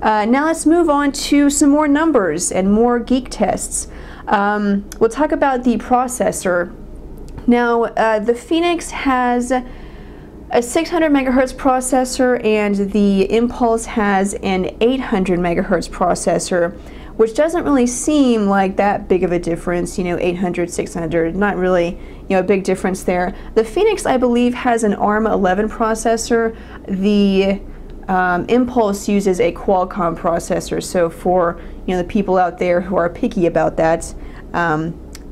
Now let's move on to some more numbers and more geek tests. We'll talk about the processor. Now, the Phoenix has a 600 megahertz processor and the Impulse has an 800 megahertz processor, which doesn't really seem like that big of a difference, you know, 800, 600, not really, you know, a big difference there. The Phoenix, I believe, has an ARM 11 processor. The Impulse uses a Qualcomm processor, so for, you know, the people out there who are picky about that,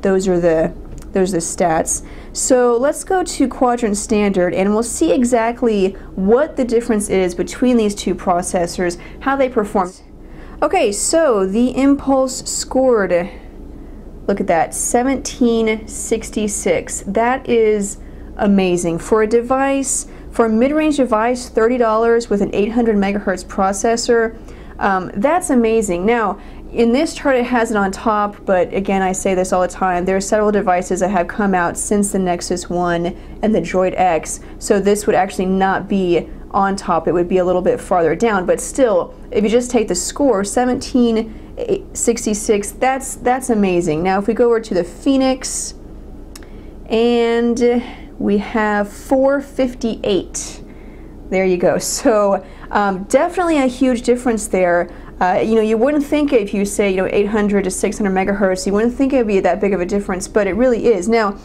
those are the stats. So let's go to quadrant standard and we'll see exactly what the difference is between these two processors, how they perform. Okay, so the Impulse scored, look at that, 1766. That is amazing. For a device, for a mid-range device, $30 with an 800 megahertz processor, that's amazing. Now, in this chart it has it on top, but again, I say this all the time, there are several devices that have come out since the Nexus 1 and the Droid X, so this would actually not be on top, it would be a little bit farther down, but still, if you just take the score, 1766, that's amazing. Now if we go over to the Phoenix, and we have 458. There you go. So definitely a huge difference there. You know, you wouldn't think if you say, you know, 800 to 600 megahertz, you wouldn't think it would be that big of a difference, but it really is. Now,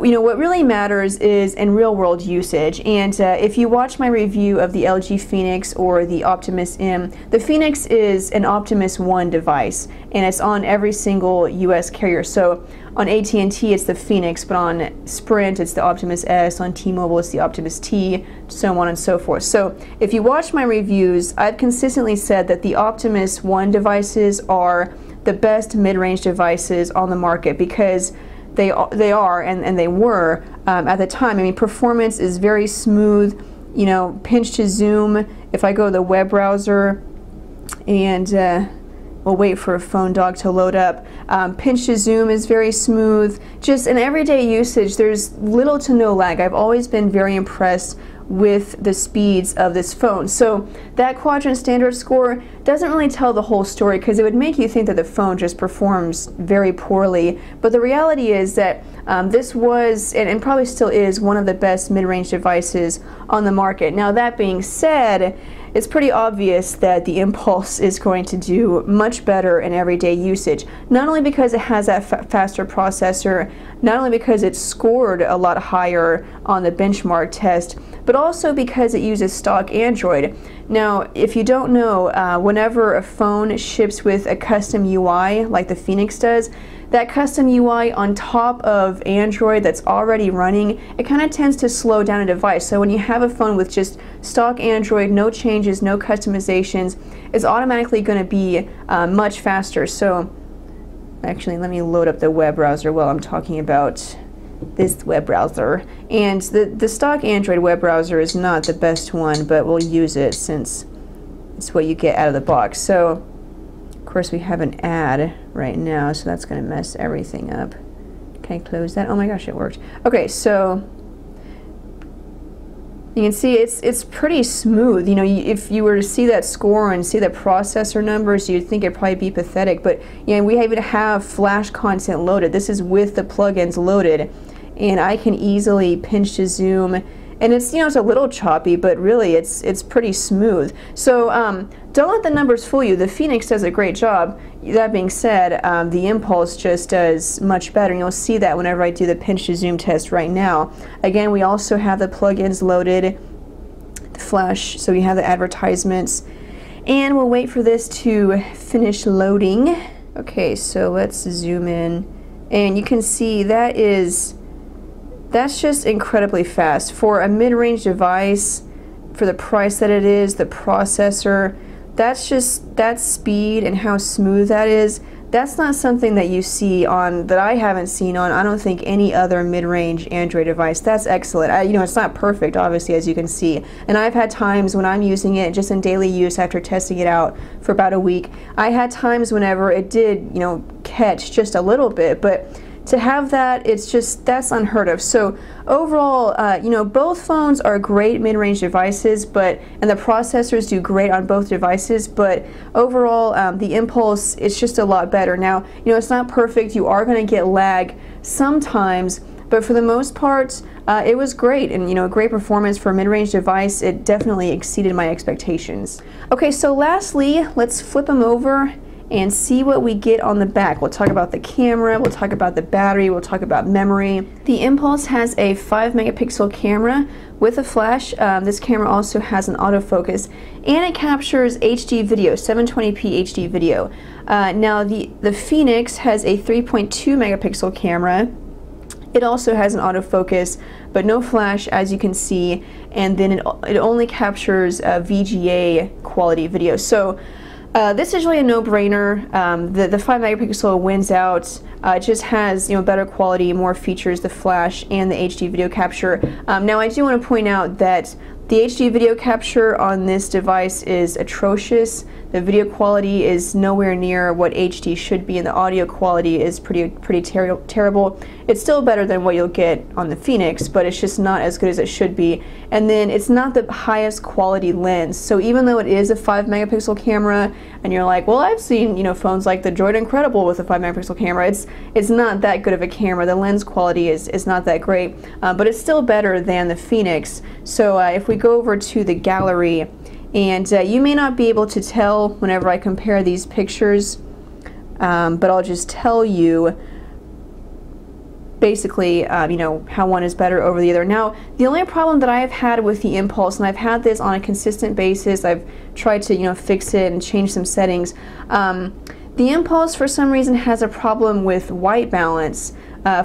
you know, what really matters is in real-world usage, and if you watch my review of the LG Phoenix or the Optimus M, the Phoenix is an Optimus 1 device, and it's on every single US carrier. So on AT&T it's the Phoenix, but on Sprint it's the Optimus S, on T-Mobile it's the Optimus T, so on and so forth. So if you watch my reviews, I've consistently said that the Optimus 1 devices are the best mid-range devices on the market because they are and they were at the time. I mean, performance is very smooth, you know, pinch to zoom. If I go to the web browser and we'll wait for a phone dog to load up, pinch to zoom is very smooth. Just in everyday usage, there's little to no lag. I've always been very impressed with the speeds of this phone. So that quadrant standard score doesn't really tell the whole story because it would make you think that the phone just performs very poorly. But the reality is that this was, and probably still is, one of the best mid-range devices on the market. Now that being said, it's pretty obvious that the Impulse is going to do much better in everyday usage. Not only because it has that faster processor, not only because it scored a lot higher on the benchmark test, but also because it uses stock Android. Now, if you don't know, whenever a phone ships with a custom UI, like the Phoenix does, that custom UI on top of Android that's already running, it kind of tends to slow down a device. So when you have a phone with just stock Android, no changes, no customizations, it's automatically going to be much faster. So actually, let me load up the web browser while I'm talking about this web browser. And the stock Android web browser is not the best one, but we'll use it since it's what you get out of the box. So of course we have an ad right now, so that's going to mess everything up. Can I close that? Oh my gosh, it worked. Okay, so you can see it's pretty smooth. You know, if you were to see that score and see the processor numbers, you'd think it'd probably be pathetic. But you know, we even have Flash content loaded. This is with the plugins loaded, and I can easily pinch to zoom. And it's, you know, it's a little choppy, but really it's pretty smooth. So don't let the numbers fool you. The Phoenix does a great job. That being said, the Impulse just does much better, and you'll see that whenever I do the pinch to zoom test right now. Again, we also have the plugins loaded, the Flash, so we have the advertisements, and we'll wait for this to finish loading. Okay, so let's zoom in, and you can see that's just incredibly fast. For a mid-range device, for the price that it is, the processor, that speed and how smooth that is, that's not something that you see on, that I haven't seen on, I don't think, any other mid-range Android device. That's excellent. You know, it's not perfect, obviously, as you can see. And I've had times when I'm using it just in daily use after testing it out for about a week. I had times whenever it did, you know, catch just a little bit, but to have that, it's just, that's unheard of. So overall, you know, both phones are great mid-range devices, and the processors do great on both devices, but overall, the Impulse, it's just a lot better. Now, you know, it's not perfect. You are going to get lag sometimes, but for the most part, it was great, and you know, great performance for a mid-range device. It definitely exceeded my expectations. Okay, so lastly, let's flip them over and see what we get on the back. We'll talk about the camera, we'll talk about the battery, we'll talk about memory. The Impulse has a 5-megapixel camera with a flash. This camera also has an autofocus, and it captures HD video, 720p HD video. Now the Phoenix has a 3.2 megapixel camera. It also has an autofocus, but no flash, as you can see, and then it only captures VGA quality video. So this is really a no-brainer. The 5-megapixel wins out. It just has, you know, better quality, more features, the flash, and the HD video capture. Now I do want to point out that the HD video capture on this device is atrocious. The video quality is nowhere near what HD should be, and the audio quality is pretty terrible. It's still better than what you'll get on the Phoenix, but it's just not as good as it should be. And then it's not the highest quality lens. So even though it is a 5-megapixel camera, and you're like, well, I've seen, you know, phones like the Droid Incredible with a 5-megapixel camera. It's not that good of a camera. The lens quality is not that great, but it's still better than the Phoenix. So if we go over to the gallery, and you may not be able to tell whenever I compare these pictures, but I'll just tell you basically, you know, how one is better over the other. Now, the only problem that I have had with the Impulse, and I've had this on a consistent basis, I've tried to, you know, fix it and change some settings. The Impulse, for some reason, has a problem with white balance.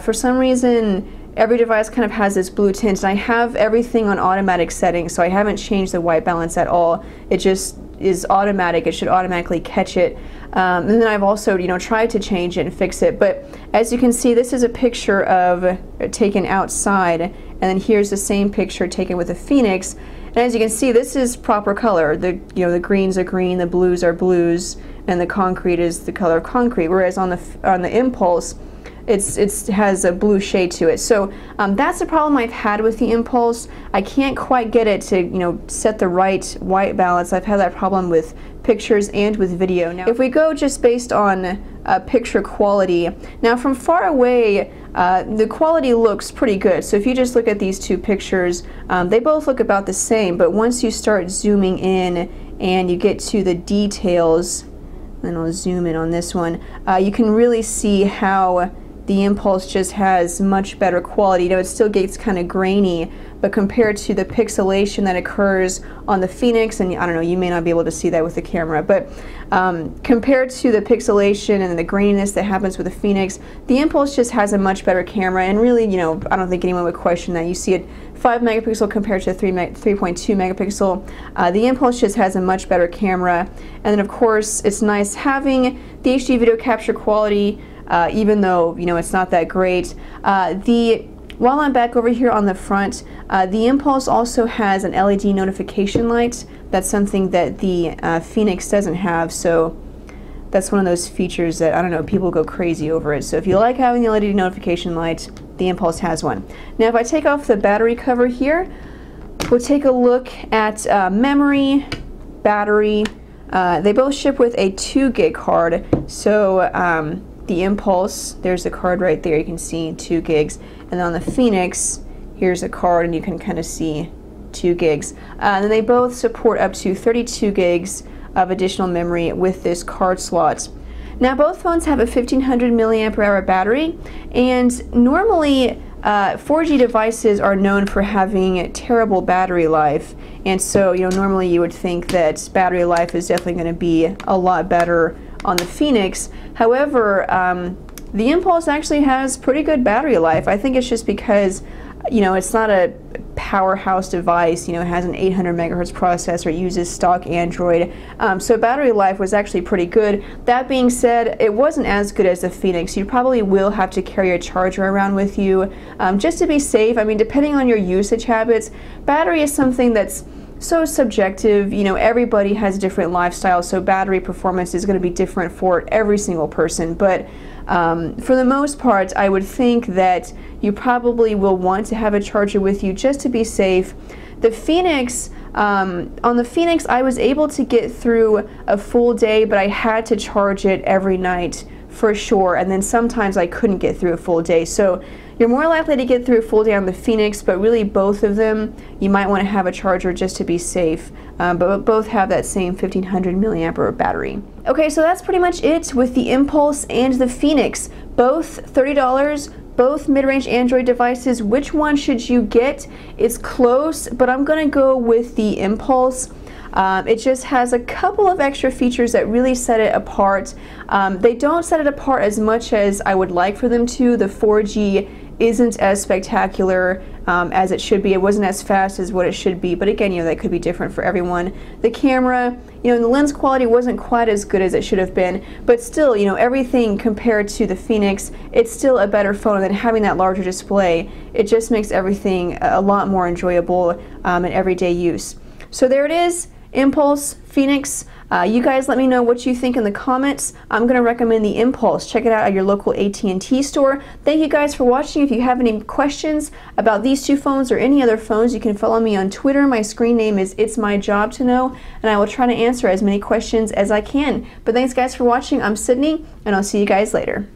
For some reason, every device kind of has this blue tint, and I have everything on automatic settings, so I haven't changed the white balance at all. It just is automatic. It should automatically catch it. And then I've also, you know, tried to change it and fix it. But as you can see, this is a picture of taken outside, and then here's the same picture taken with the Phoenix. And as you can see, this is proper color. The greens are green, the blues are blues, and the concrete is the color of concrete. Whereas on the Impulse, it has a blue shade to it. So that's the problem I've had with the Impulse. I can't quite get it to, you know, set the right white balance. I've had that problem with pictures and with video. Now, if we go just based on picture quality, now from far away, the quality looks pretty good. So if you just look at these two pictures, they both look about the same, but once you start zooming in and you get to the details, and I'll zoom in on this one, you can really see how the Impulse just has much better quality. You know, it still gets kind of grainy, but compared to the pixelation that occurs on the Phoenix, and I don't know, you may not be able to see that with the camera, but compared to the pixelation and the graininess that happens with the Phoenix, the Impulse just has a much better camera, and really, you know, I don't think anyone would question that. You see it 5-megapixel compared to 3.2 megapixel. The Impulse just has a much better camera, and then of course, it's nice having the HD video capture quality, even though, you know, it's not that great. While I'm back over here on the front, the Impulse also has an LED notification light. That's something that the Phoenix doesn't have, so that's one of those features that, I don't know, people go crazy over it. So if you like having the LED notification light, the Impulse has one. Now if I take off the battery cover here, we'll take a look at memory, battery. They both ship with a 2 gig card, so the Impulse, there's the card right there, you can see 2 gigs. And then on the Phoenix, here's a card and you can kind of see 2 gigs. And then they both support up to 32 gigs of additional memory with this card slot. Now both phones have a 1500 milliampere hour battery, and normally 4G devices are known for having terrible battery life, and so, you know, normally you would think that battery life is definitely going to be a lot better on the Phoenix. However, the Impulse actually has pretty good battery life. I think it's just because, you know, it's not a powerhouse device. You know, it has an 800 megahertz processor, it uses stock Android, so battery life was actually pretty good. That being said, it wasn't as good as the Phoenix. You probably will have to carry a charger around with you just to be safe. I mean, depending on your usage habits, battery is something that's so subjective. You know, everybody has different lifestyles, so battery performance is going to be different for every single person. But for the most part, I would think that you probably will want to have a charger with you just to be safe. The Phoenix, on the Phoenix, I was able to get through a full day, but I had to charge it every night for sure, and then sometimes I couldn't get through a full day. So you're more likely to get through a full day on the Phoenix, but really both of them, you might want to have a charger just to be safe. But both have that same 1500 milliamp hour battery. Okay, so that's pretty much it with the Impulse and the Phoenix. Both $30. Both mid-range Android devices. Which one should you get? It's close, but I'm gonna go with the Impulse. It just has a couple of extra features that really set it apart. They don't set it apart as much as I would like for them to. The 4G isn't as spectacular as it should be. It wasn't as fast as what it should be, but again, you know, that could be different for everyone. The camera, you know, the lens quality wasn't quite as good as it should have been, but still, you know, everything compared to the Phoenix, it's still a better phone. And then having that larger display, it just makes everything a lot more enjoyable in everyday use. So there it is, Impulse, Phoenix. You guys let me know what you think in the comments. I'm going to recommend the Impulse. Check it out at your local AT&T store. Thank you guys for watching. If you have any questions about these two phones or any other phones, you can follow me on Twitter. My screen name is It's My Job to Know, and I will try to answer as many questions as I can. But thanks guys for watching. I'm Sydney, and I'll see you guys later.